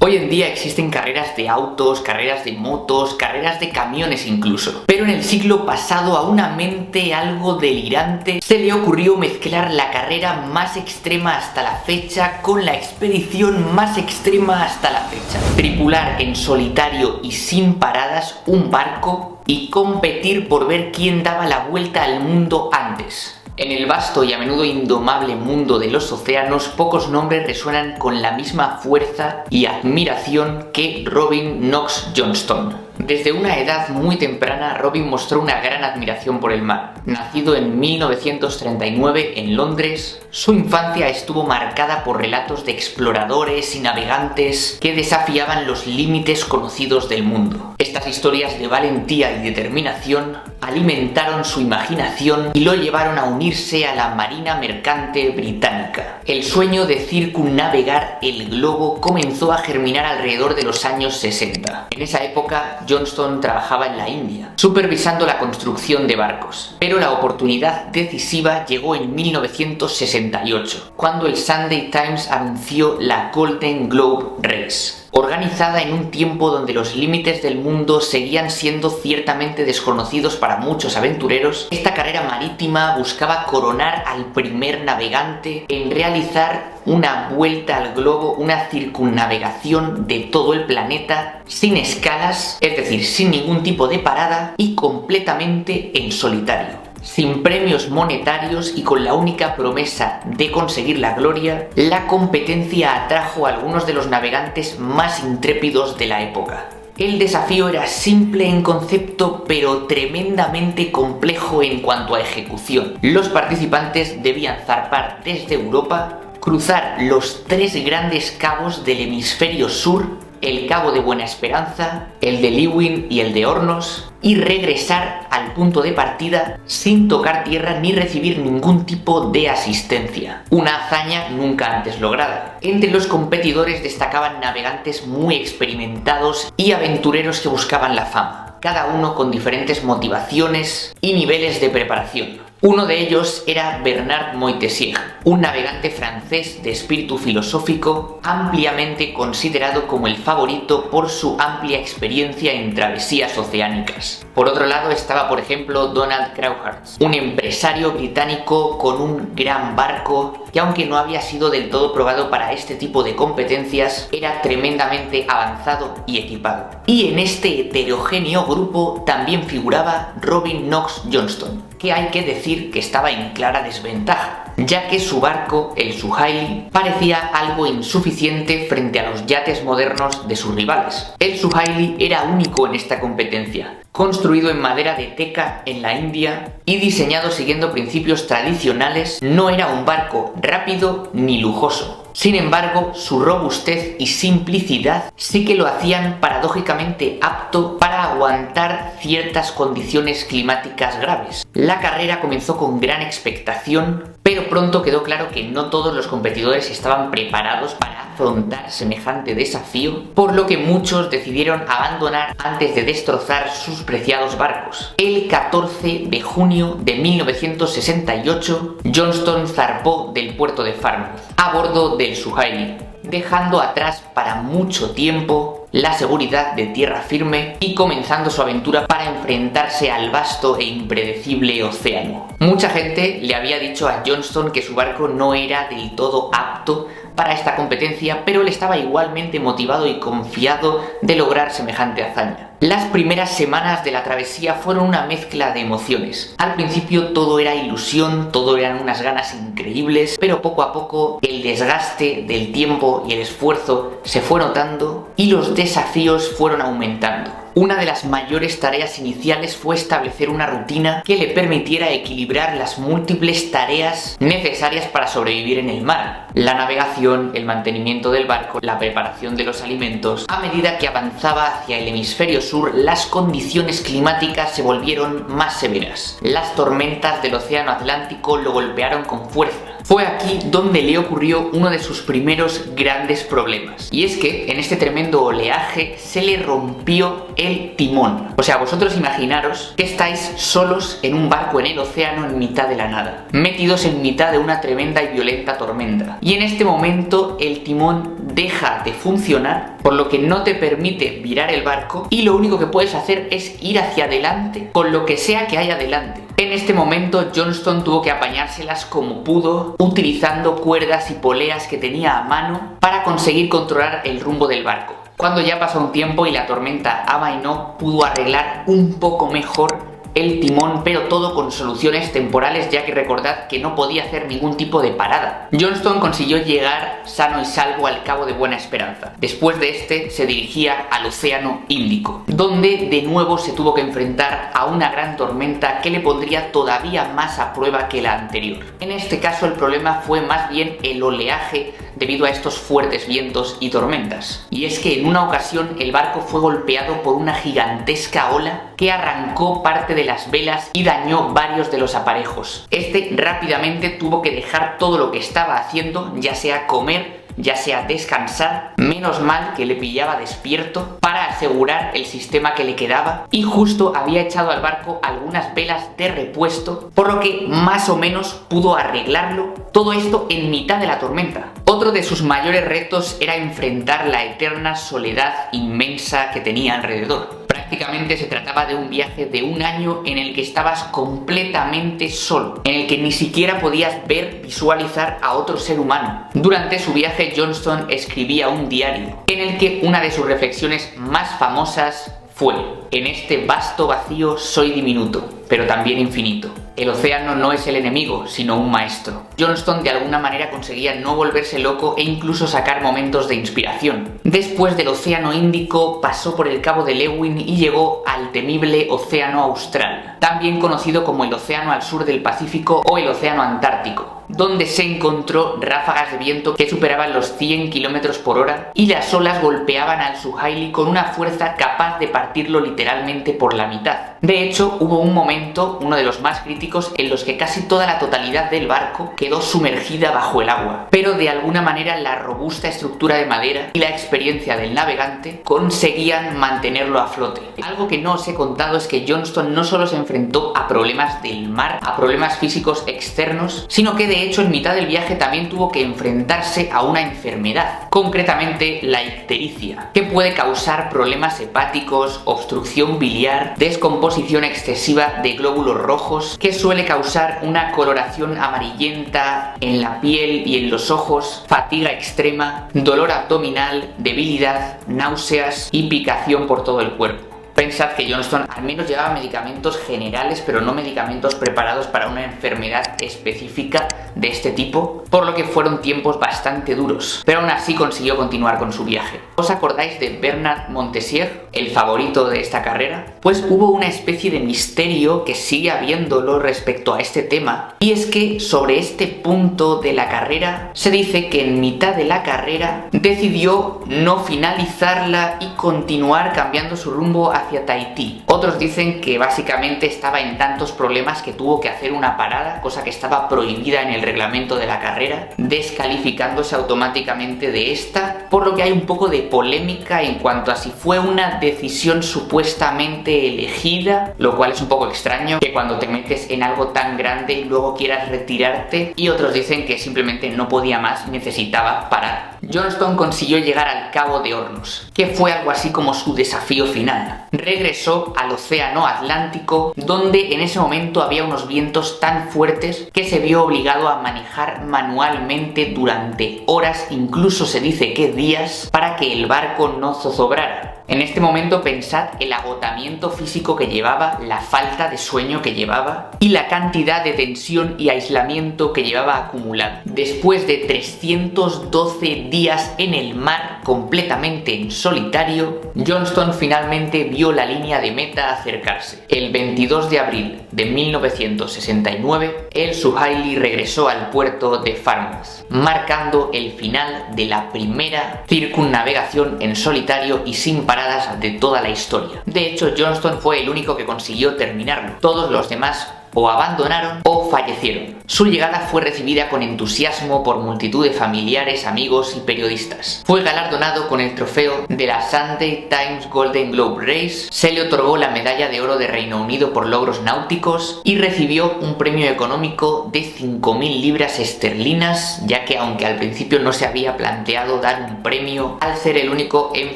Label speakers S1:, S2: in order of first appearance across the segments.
S1: Hoy en día existen carreras de autos, carreras de motos, carreras de camiones incluso. Pero en el siglo pasado a una mente algo delirante se le ocurrió mezclar la carrera más extrema hasta la fecha con la expedición más extrema hasta la fecha. Tripular en solitario y sin paradas un barco y competir por ver quién daba la vuelta al mundo antes. En el vasto y a menudo indomable mundo de los océanos, pocos nombres resuenan con la misma fuerza y admiración que Robin Knox Johnston. Desde una edad muy temprana, Robin mostró una gran admiración por el mar. Nacido en 1939 en Londres, su infancia estuvo marcada por relatos de exploradores y navegantes que desafiaban los límites conocidos del mundo. Estas historias de valentía y determinación alimentaron su imaginación y lo llevaron a unirse a la Marina Mercante Británica. El sueño de circunnavegar el globo comenzó a germinar alrededor de los años 60. En esa época, Johnston trabajaba en la India, supervisando la construcción de barcos. Pero la oportunidad decisiva llegó en 1968, cuando el Sunday Times anunció la Golden Globe Race. Organizada en un tiempo donde los límites del mundo seguían siendo ciertamente desconocidos para muchos aventureros, esta carrera marítima buscaba coronar al primer navegante en realizar una vuelta al globo, una circunnavegación de todo el planeta sin escalas, es decir, sin ningún tipo de parada y completamente en solitario. Sin premios monetarios y con la única promesa de conseguir la gloria, la competencia atrajo a algunos de los navegantes más intrépidos de la época. El desafío era simple en concepto, pero tremendamente complejo en cuanto a ejecución. Los participantes debían zarpar desde Europa, cruzar los 3 grandes cabos del hemisferio sur, el Cabo de Buena Esperanza, el de Leeuwin y el de Hornos, y regresar al punto de partida sin tocar tierra ni recibir ningún tipo de asistencia. Una hazaña nunca antes lograda. Entre los competidores destacaban navegantes muy experimentados y aventureros que buscaban la fama, cada uno con diferentes motivaciones y niveles de preparación. Uno de ellos era Bernard Moitessier, un navegante francés de espíritu filosófico, ampliamente considerado como el favorito por su amplia experiencia en travesías oceánicas. Por otro lado estaba, por ejemplo, Donald Crawhurst, un empresario británico con un gran barco que, aunque no había sido del todo probado para este tipo de competencias, era tremendamente avanzado y equipado. Y en este heterogéneo grupo también figuraba Robin Knox Johnston, que hay que decir que estaba en clara desventaja, ya que su barco, el Suhaili, parecía algo insuficiente frente a los yates modernos de sus rivales. El Suhaili era único en esta competencia, construido en madera de teca en la India y diseñado siguiendo principios tradicionales, no era un barco rápido ni lujoso. Sin embargo, su robustez y simplicidad sí que lo hacían paradójicamente apto para aguantar ciertas condiciones climáticas graves. La carrera comenzó con gran expectación, pero pronto quedó claro que no todos los competidores estaban preparados para afrontar semejante desafío, por lo que muchos decidieron abandonar antes de destrozar sus preciados barcos. El 14 de junio de 1968, Johnston zarpó del puerto de Falmouth a bordo del Suhaili, dejando atrás para mucho tiempo la seguridad de tierra firme y comenzando su aventura para enfrentarse al vasto e impredecible océano. Mucha gente le había dicho a Johnston que su barco no era del todo apto para esta competencia, pero él estaba igualmente motivado y confiado de lograr semejante hazaña. Las primeras semanas de la travesía fueron una mezcla de emociones. Al principio todo era ilusión, todo eran unas ganas increíbles, pero poco a poco el desgaste del tiempo y el esfuerzo se fue notando y los desafíos fueron aumentando. Una de las mayores tareas iniciales fue establecer una rutina que le permitiera equilibrar las múltiples tareas necesarias para sobrevivir en el mar. La navegación, el mantenimiento del barco, la preparación de los alimentos. A medida que avanzaba hacia el hemisferio sur, las condiciones climáticas se volvieron más severas. Las tormentas del océano Atlántico lo golpearon con fuerza. Fue aquí donde le ocurrió uno de sus primeros grandes problemas. Y es que en este tremendo oleaje se le rompió el timón. O sea, vosotros imaginaros que estáis solos en un barco en el océano en mitad de la nada, metidos en mitad de una tremenda y violenta tormenta. Y en este momento el timón deja de funcionar, por lo que no te permite virar el barco y lo único que puedes hacer es ir hacia adelante con lo que sea que haya delante. En este momento Johnston tuvo que apañárselas como pudo, utilizando cuerdas y poleas que tenía a mano para conseguir controlar el rumbo del barco. Cuando ya pasó un tiempo y la tormenta amainó, pudo arreglar un poco mejor el timón, pero todo con soluciones temporales, ya que recordad que no podía hacer ningún tipo de parada. Johnston consiguió llegar sano y salvo al Cabo de Buena Esperanza. Después de este se dirigía al Océano Índico, donde de nuevo se tuvo que enfrentar a una gran tormenta que le pondría todavía más a prueba que la anterior. En este caso el problema fue más bien el oleaje debido a estos fuertes vientos y tormentas. Y es que en una ocasión el barco fue golpeado por una gigantesca ola que arrancó parte de las velas y dañó varios de los aparejos. Este rápidamente tuvo que dejar todo lo que estaba haciendo, ya sea comer, ya sea descansar, menos mal que le pillaba despierto, para asegurar el sistema que le quedaba, y justo había echado al barco algunas velas de repuesto, por lo que más o menos pudo arreglarlo, todo esto en mitad de la tormenta. Otro de sus mayores retos era enfrentar la eterna soledad inmensa que tenía alrededor. Prácticamente se trataba de un viaje de un año en el que estabas completamente solo, en el que ni siquiera podías visualizar a otro ser humano. Durante su viaje Johnston escribía un diario, en el que una de sus reflexiones más famosas fue: en este vasto vacío soy diminuto, pero también infinito. El océano no es el enemigo, sino un maestro. Johnston de alguna manera conseguía no volverse loco e incluso sacar momentos de inspiración. Después del Océano Índico pasó por el Cabo de Lewin y llegó al temible Océano Austral, también conocido como el Océano al sur del Pacífico o el Océano Antártico, donde se encontró ráfagas de viento que superaban los 100 km por hora y las olas golpeaban al Suhaili con una fuerza capaz de partirlo literalmente por la mitad. De hecho, hubo un momento, uno de los más críticos, en los que casi toda la totalidad del barco quedó sumergida bajo el agua, pero de alguna manera la robusta estructura de madera y la experiencia del navegante conseguían mantenerlo a flote. Algo que no os he contado es que Johnston no solo se enfrentó a problemas del mar, a problemas físicos externos, sino que de hecho en mitad del viaje también tuvo que enfrentarse a una enfermedad, concretamente la ictericia, que puede causar problemas hepáticos, obstrucción biliar, descomposición excesiva de glóbulos rojos, que suele causar una coloración amarillenta en la piel y en los ojos, fatiga extrema, dolor abdominal, debilidad, náuseas y picación por todo el cuerpo. Pensad que Johnston al menos llevaba medicamentos generales, pero no medicamentos preparados para una enfermedad específica de este tipo, por lo que fueron tiempos bastante duros, pero aún así consiguió continuar con su viaje. ¿Os acordáis de Bernard Montessier, el favorito de esta carrera? Pues hubo una especie de misterio que sigue habiéndolo respecto a este tema, y es que sobre este punto de la carrera se dice que en mitad de la carrera decidió no finalizarla y continuar cambiando su rumbo hacia Tahití. Otros dicen que básicamente estaba en tantos problemas que tuvo que hacer una parada, cosa que estaba prohibida en el reglamento de la carrera, descalificándose automáticamente de esta, por lo que hay un poco de polémica en cuanto a si fue una decisión supuestamente elegida, lo cual es un poco extraño que cuando te metes en algo tan grande luego quieras retirarte, y otros dicen que simplemente no podía más, necesitaba parar. Johnston consiguió llegar al Cabo de Hornos, que fue algo así como su desafío final. Regresó al Océano Atlántico, donde en ese momento había unos vientos tan fuertes que se vio obligado a manejar manualmente durante horas, incluso se dice que días, para que el barco no zozobrara. En este momento pensad el agotamiento físico que llevaba, la falta de sueño que llevaba y la cantidad de tensión y aislamiento que llevaba acumulado. Después de 312 días en el mar completamente en solitario, Johnston finalmente vio la línea de meta acercarse. El 22 de abril de 1969, el Suhaili regresó al puerto de Falmouth, marcando el final de la primera circunnavegación en solitario y sin paradas de toda la historia. De hecho, Johnston fue el único que consiguió terminarlo. Todos los demás o abandonaron o fallecieron. Su llegada fue recibida con entusiasmo por multitud de familiares, amigos y periodistas. Fue galardonado con el trofeo de la Sunday Times Golden Globe Race, se le otorgó la medalla de oro de Reino Unido por logros náuticos y recibió un premio económico de 5.000 libras esterlinas, ya que aunque al principio no se había planteado dar un premio, al ser el único en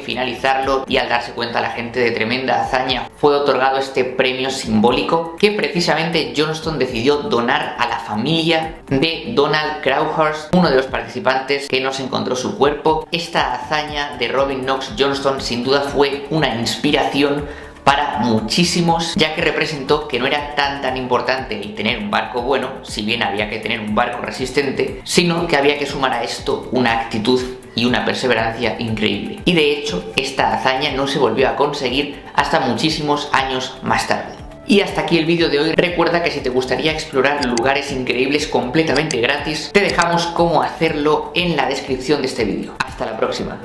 S1: finalizarlo y al darse cuenta la gente de tremenda hazaña, fue otorgado este premio simbólico que precisamente Johnston decidió donar a la familia de Donald Crowhurst, uno de los participantes que no se encontró su cuerpo. Esta hazaña de Robin Knox Johnston sin duda fue una inspiración para muchísimos, ya que representó que no era tan importante el tener un barco bueno, si bien había que tener un barco resistente, sino que había que sumar a esto una actitud y una perseverancia increíble. Y de hecho, esta hazaña no se volvió a conseguir hasta muchísimos años más tarde. Y hasta aquí el vídeo de hoy. Recuerda que si te gustaría explorar lugares increíbles completamente gratis, te dejamos cómo hacerlo en la descripción de este vídeo. Hasta la próxima.